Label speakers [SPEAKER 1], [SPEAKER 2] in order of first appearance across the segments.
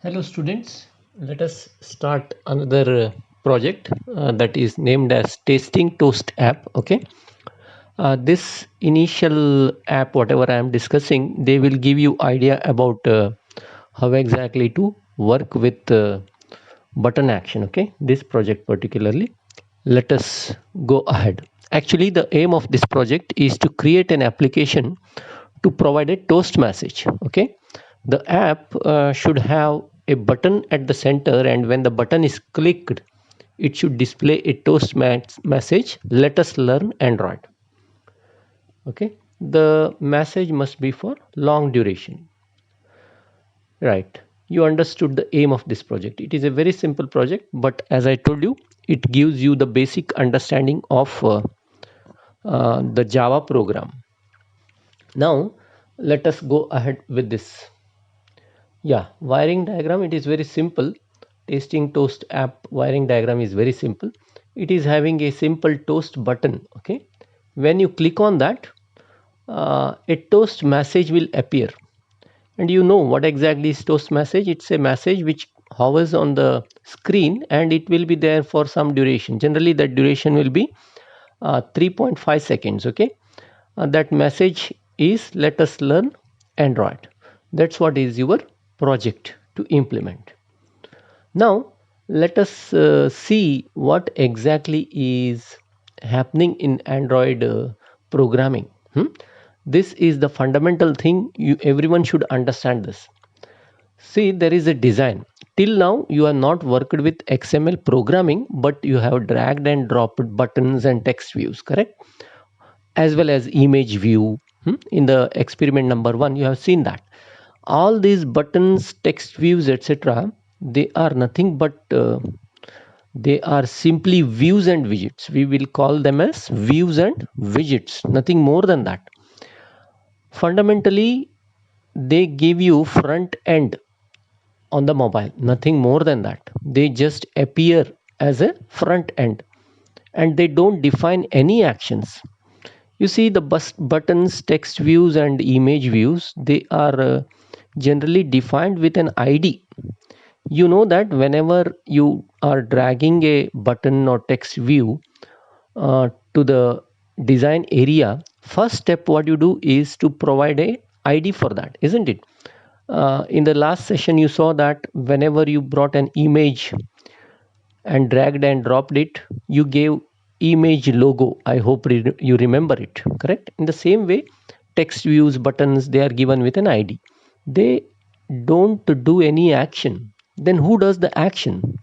[SPEAKER 1] Hello students, let us start another project that is named as Tasting Toast app. Okay, this initial app, whatever I am discussing, they will give you idea about how exactly to work with button action. Okay, this project particularly. Let us go ahead. Actually, the aim of this project is to create an application to provide a toast message. Okay, the app should have a button at the center, and when the button is clicked, it should display a toast message. Let us learn Android. Okay, the message must be for long duration. Right, you understood the aim of this project. It is a very simple project, but as I told you, it gives you the basic understanding of the Java program. Now, let us go ahead with this. Yeah, wiring diagram, it is very simple. Tasting Toast app wiring diagram is very simple. It is having a simple toast button. Okay, when you click on that, a toast message will appear. And you know what exactly is toast message? It's a message which hovers on the screen and it will be there for some duration. Generally, that duration will be 3.5 seconds. Okay, that message is let us learn Android. That's what is your project to implement. Now, let us see what exactly is happening in Android programming. This is the fundamental thing. Everyone should understand this. See, there is a design. Till now, you are not worked with XML programming, but you have dragged and dropped buttons and text views, correct? As well as image view. In the experiment number 1, you have seen that all these buttons, text views, etc., they are nothing but they are simply views and widgets. We will call them as views and widgets, nothing more than that. Fundamentally, they give you front end on the mobile, nothing more than that. They just appear as a front end and they don't define any actions. You see, the buttons, text views, and image views, they are generally defined with an ID. You know that whenever you are dragging a button or text view to the design area, first step what you do is to provide a ID for that, isn't it? In the last session, you saw that whenever you brought an image and dragged and dropped it, you gave image logo. I hope you remember it, correct? In the same way, text views, buttons, they are given with an ID. They don't do any action. Then who does the action?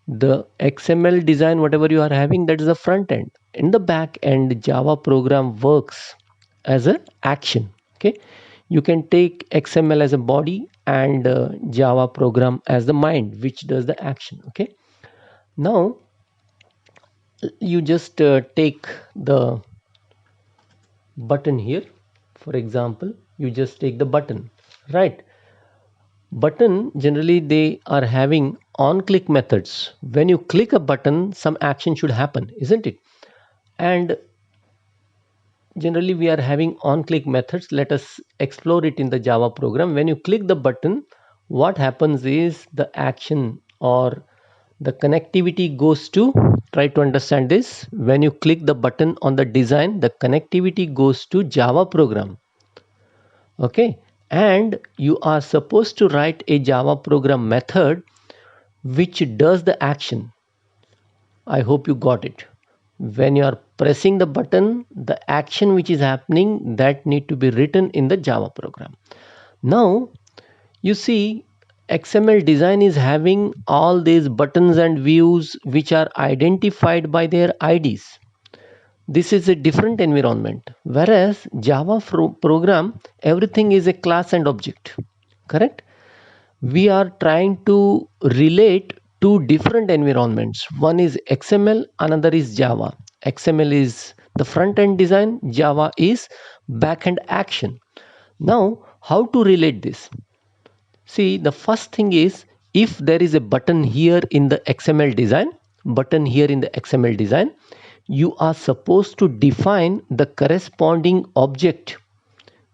[SPEAKER 1] The XML design, whatever you are having, that is the front end. In the back end, Java program works as an action. Okay, you can take XML as a body and Java program as the mind which does the action. Okay, now you just take the button here. For example, you just take the button, right? Button, generally they are having on click methods. When you click a button, some action should happen, isn't it? And generally we are having on click methods. Let us explore it in the Java program. When you click the button, what happens is the action or the connectivity goes to, try to understand this. When you click the button on the design, the connectivity goes to Java program. Okay, and you are supposed to write a Java program method which does the action. I hope you got it. When you are pressing the button, the action which is happening, that need to be written in the Java program. Now you see, XML design is having all these buttons and views which are identified by their IDs. This is a different environment, whereas Java program, everything is a class and object, correct? We are trying to relate two different environments. One is XML, another is Java. XML is the front end design, Java is back end action. Now, how to relate this? See, the first thing is, if there is a button here in the XML design, button here in the XML design, you are supposed to define the corresponding object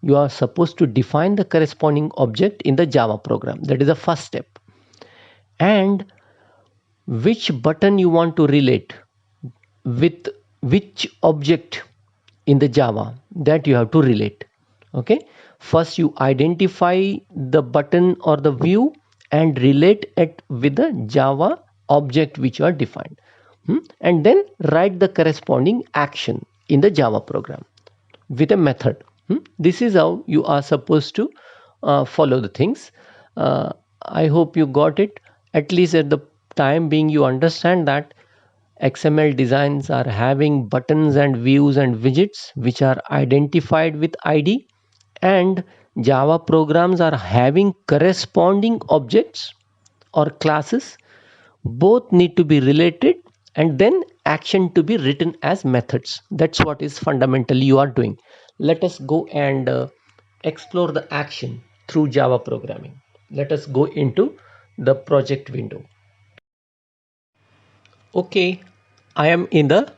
[SPEAKER 1] you are supposed to define the corresponding object in the Java program. That is the first step. And which button you want to relate with which object in the Java, that you have to relate. Okay, first you identify the button or the view and relate it with the Java object which you are defined. And then write the corresponding action in the Java program with a method. This is how you are supposed to follow the things. I hope you got it. At least at the time being, you understand that XML designs are having buttons and views and widgets which are identified with ID, and Java programs are having corresponding objects or classes. Both need to be related and then action to be written as methods. That's what is fundamentally you are doing. Let us go and explore the action through Java programming. Let us go into the project window. Okay, I am in the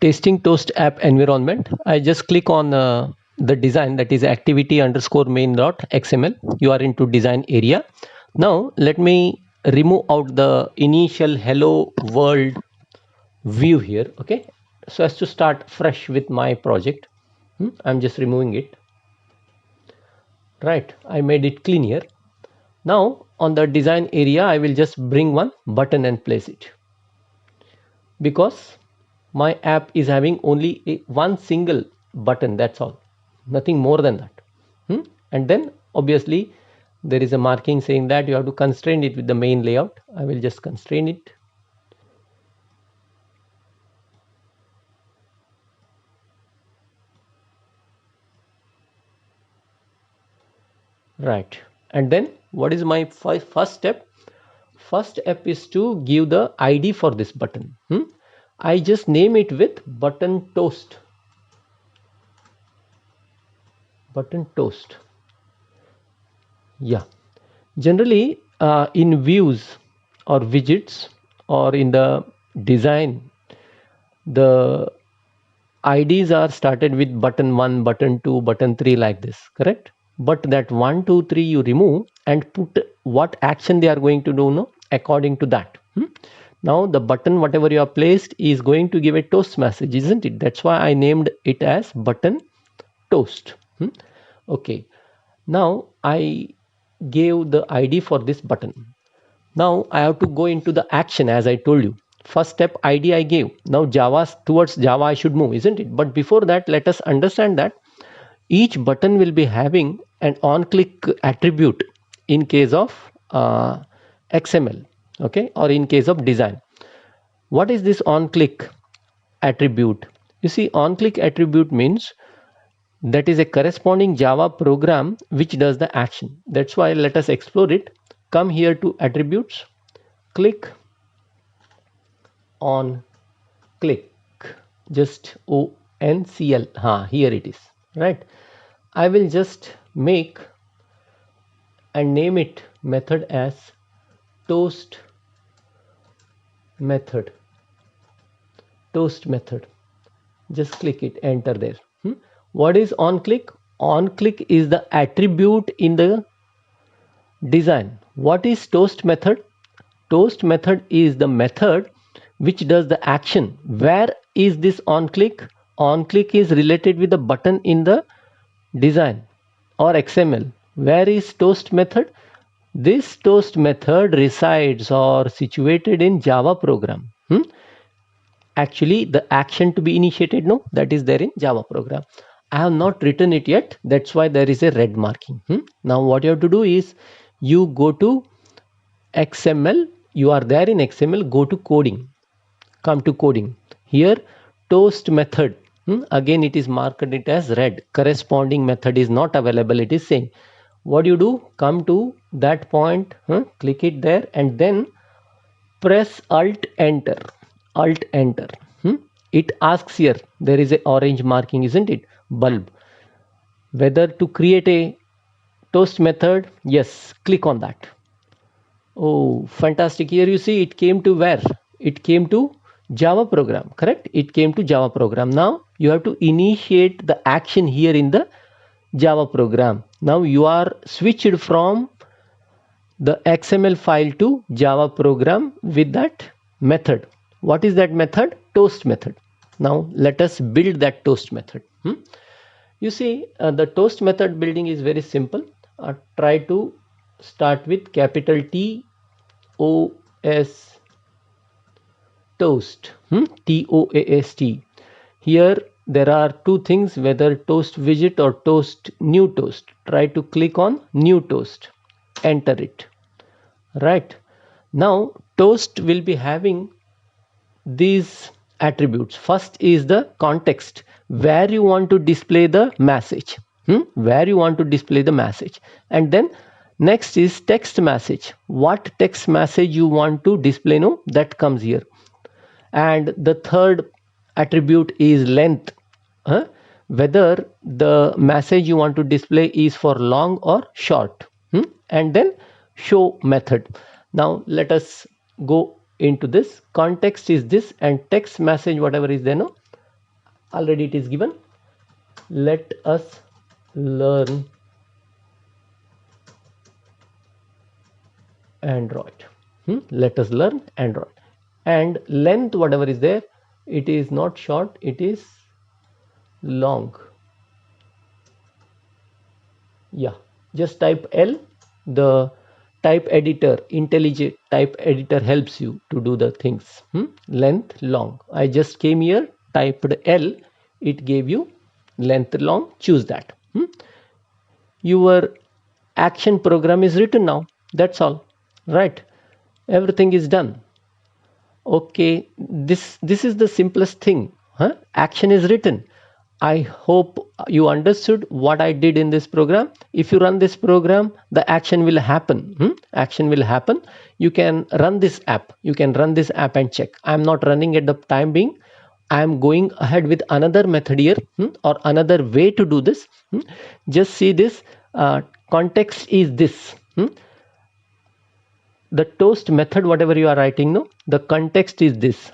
[SPEAKER 1] Tasting Toast app environment. I just click on the design, that is activity underscore main.xml. You are into design area. Now let me remove out the initial hello world view here. Okay, so as to start fresh with my project, I'm just removing it. Right, I made it clean here. Now on the design area, I will just bring one button and place it, because my app is having only one single button, that's all, nothing more than that. And then obviously there is a marking saying that you have to constrain it with the main layout. I will just constrain it. Right, and then what is my first step? First step is to give the ID for this button. I just name it with button toast. Button toast. Yeah, generally in views or widgets or in the design, the IDs are started with button 1, button 2, button 3, like this, correct? But that 1, 2, 3 you remove and put what action they are going to do, no, according to that. Now the button whatever you have placed is going to give a toast message, isn't it? That's why I named it as button toast. Okay, now I gave the ID for this button. Now I have to go into the action, as I told you. First step ID I gave. Now towards Java I should move, isn't it? But before that, let us understand that each button will be having an on-click attribute in case of XML, okay, or in case of design. What is this on-click attribute? You see, on-click attribute means that is a corresponding Java program which does the action. That's why let us explore it. Come here to attributes, click on click, just ONCL. Here it is, right? I will just make and name it method as toast method. Toast method. Just click it, enter there. What is on click? On click is the attribute in the design. What is toast method? Toast method is the method which does the action. Where is this on click? On click is related with the button in the design or XML. Where is toast method? This toast method resides or situated in Java program. Actually the action to be initiated, no, that is there in Java program. I have not written it yet, that's why there is a red marking. Now what you have to do is you go to XML, you are there in XML, go to coding, come to coding. Here toast method, again it is marked it as red, corresponding method is not available, it is saying. What you do, come to that point, click it there and then press alt enter. Alt enter. It asks here, there is a orange marking, isn't it? Bulb. Whether to create a toast method, yes, click on that. Oh, fantastic. Here you see it came to where? It came to Java program, correct? It came to Java program. Now you have to initiate the action here in the Java program. Now you are switched from the XML file to Java program with that method. What is that method? Toast method. Now let us build that toast method. You see, the toast method building is very simple. Try to start with capital T O S toast, TOAST. Here there are two things, whether toast widget or toast new toast. Try to click on new toast, enter it. Right now toast will be having these attributes. First is the context, where you want to display the message, where you want to display the message. And then next is text message, what text message you want to display, no, that comes here. And the third attribute is length, whether the message you want to display is for long or short. And then show method. Now let us go into this. Context is this, and text message whatever is there, no, already it is given. Let us learn Android. Let us learn Android. And length whatever is there, it is not short, it is long. Yeah, just type L. The type editor, IntelliJ type editor helps you to do the things. Length long. I just came here, typed L, it gave you length long. Choose that. Your action program is written now. That's all. Right? Everything is done. Okay, this is the simplest thing. Action is written. I hope you understood what I did in this program. If you run this program, the action will happen. Action will happen. You can run this app. You can run this app and check. I'm not running at the time being. I'm going ahead with another method here, or another way to do this. Just see this. Context is this. The toast method whatever you are writing, no, the context is this.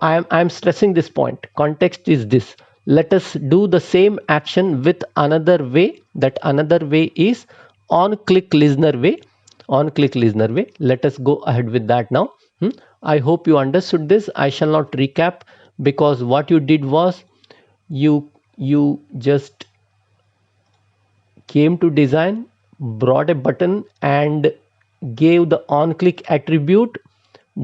[SPEAKER 1] I'm stressing this point. Context is this. Let us do the same action with another way. That another way is on click listener way. On click listener way. Let us go ahead with that now. I hope you understood this. I shall not recap, because what you did was you just came to design, brought a button and gave the on click attribute,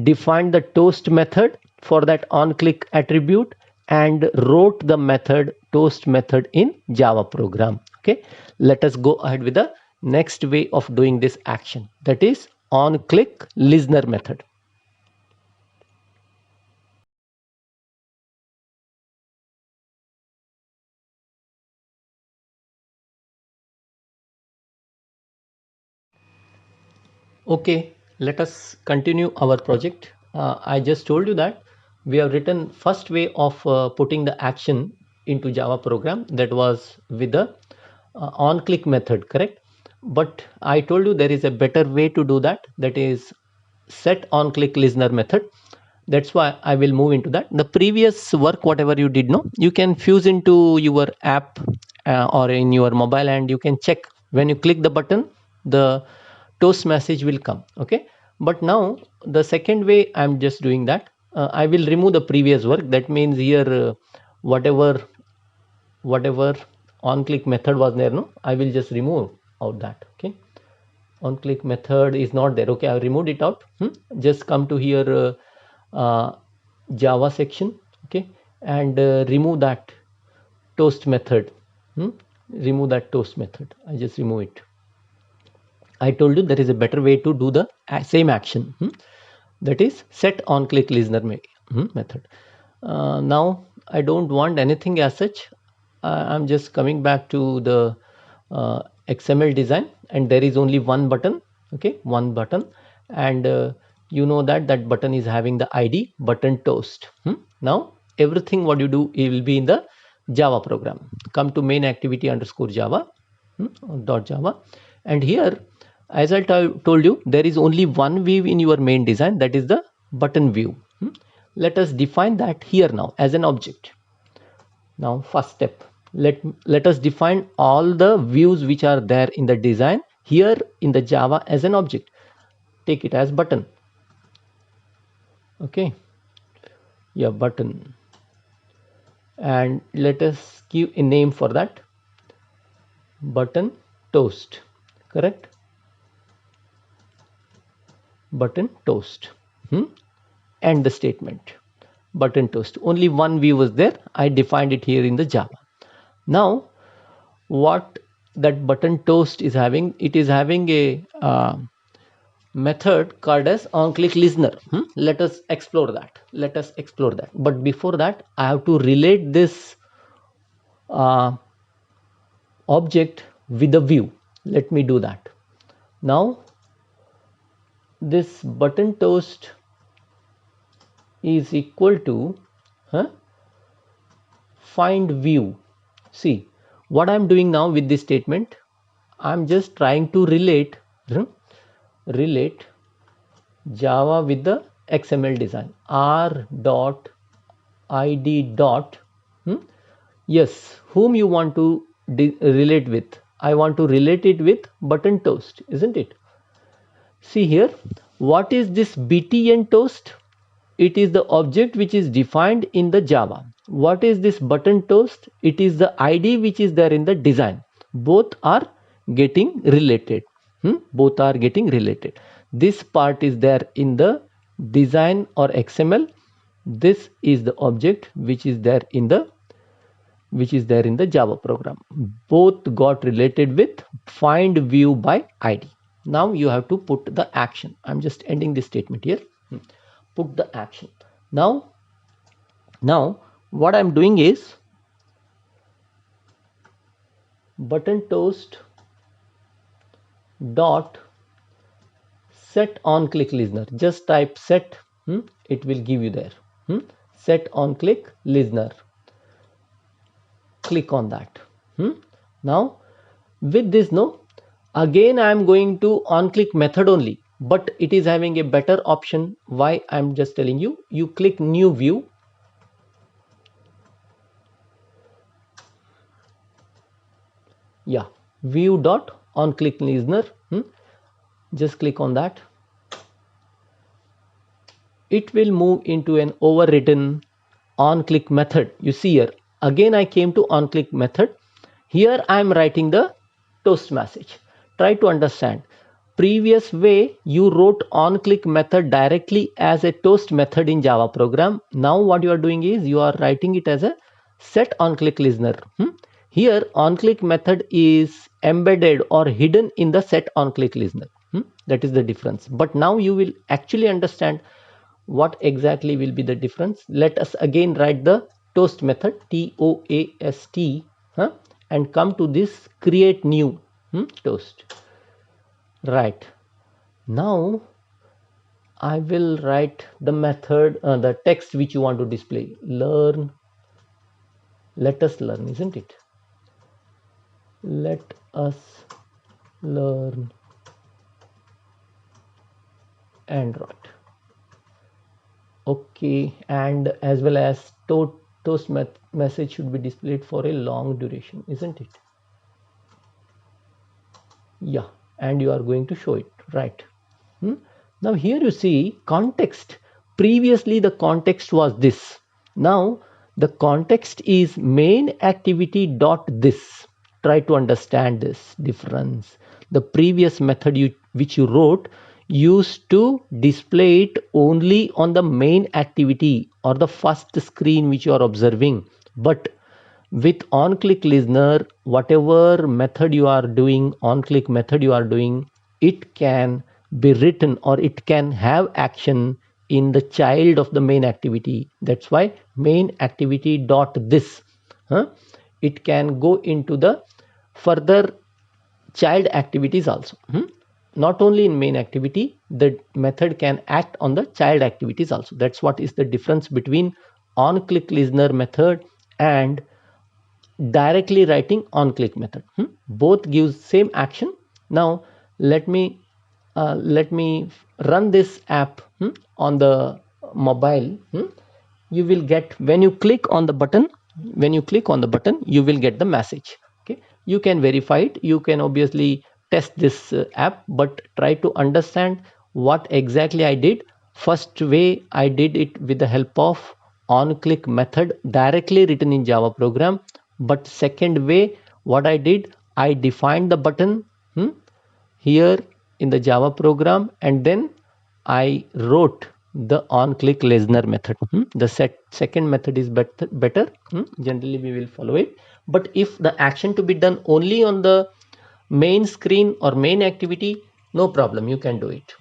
[SPEAKER 1] defined the toast method for that on click attribute, and wrote the method toast method in Java program. Okay, let us go ahead with the next way of doing this action, that is on click listener method. Okay, let us continue our project. I just told you that we have written first way of putting the action into Java program, that was with the on click method, correct? But I told you there is a better way to do that, that is set on click listener method. That's why I will move into that. The previous work whatever you did, no, you can fuse into your app or in your mobile, and you can check when you click the button, the toast message will come. Okay, but now the second way I'm just doing that, I will remove the previous work. That means here whatever on click method was there, no, I will just remove out that. Okay, on click method is not there. Okay, I removed it out. Just come to here Java section. Okay, and remove that toast method. Remove that toast method. I just remove it. I told you there is a better way to do the same action. That is set on click listener method. Now I don't want anything as such. I'm just coming back to the XML design, and there is only one button. Okay, one button, and you know that button is having the ID button toast. Now everything what you do, it will be in the Java program. Come to main activity underscore Java dot Java, and here, as I told you, there is only one view in your main design, that is the button view. let us define that here now as an object. Now first step, let us define all the views which are there in the design here in the Java as an object. Take it as button. Okay, yeah, button, and let us give a name for that, button toast. Correct, button toast. And the statement button toast, only one view was there, I defined it here in the Java. Now what that button toast is having, it is having a method called as onClick listener. Let us explore that. But before that, I have to relate this object with a view. Let me do that. Now this button toast is equal to find view. See what I'm doing now with this statement, I'm just trying to relate Java with the XML design. R dot id dot yes, whom you want to relate with? I want to relate it with button toast, isn't it? See here, what is this btn toast? It is the object which is defined in the Java. What is this button toast? It is the ID which is there in the design. Both are getting related. Both are getting related. This part is there in the design or XML. This is the object which is there in the Java program. Both got related with find view by ID. Now you have to put the action. I'm just ending this statement here. Put the action. Now what I'm doing is button toast dot set on click listener. Just type set, it will give you there. Set on click listener. Click on that. Now with this, again I am going to on click method only, but it is having a better option. Why? I'm just telling you. You click new view. Yeah, view dot on click listener. Just click on that. It will move into an overwritten on click method. You see here, again I came to on click method. Here I am writing the toast message. Try to understand. Previous way you wrote on click method directly as a toast method in Java program. Now what you are doing is you are writing it as a set on click listener. Here on click method is embedded or hidden in the set on click listener. That is the difference. But now you will actually understand what exactly will be the difference. Let us again write the toast method, toast, and come to this create new toast. Right, now I will write the method, the text which you want to display. Learn, let us learn, isn't it? Let us learn Android. Okay, and as well as toast message should be displayed for a long duration, isn't it? Yeah, and you are going to show it, right? Now here you see context. Previously the context was this. Now the context is main activity dot this. Try to understand this difference. The previous method which you wrote used to display it only on the main activity or the first screen which you are observing. But with on click listener, whatever method you are doing, on click method you are doing, it can be written or it can have action in the child of the main activity. That's why main activity dot this. It can go into the further child activities also. Not only in main activity, the method can act on the child activities also. That's what is the difference between on click listener method and directly writing on click method. Both gives same action. Now let me run this app on the mobile, you will get, when you click on the button, you will get the message. Okay, you can verify it, you can obviously test this app, but try to understand what exactly I did. First way, I did it with the help of on click method directly written in Java program. But second way, what I did, I defined the button here in the Java program, and then I wrote the on click listener method. The second method is better. Generally we will follow it, but if the action to be done only on the main screen or main activity, no problem, you can do it.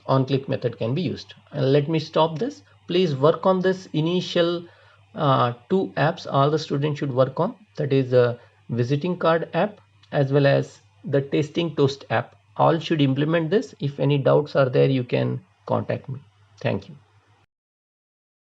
[SPEAKER 1] On click method can be used. And let me stop this. Please work on this initial two apps all the students should work on, that is the visiting card app as well as the tasting toast app. All should implement this. If any doubts are there, you can contact me. Thank you.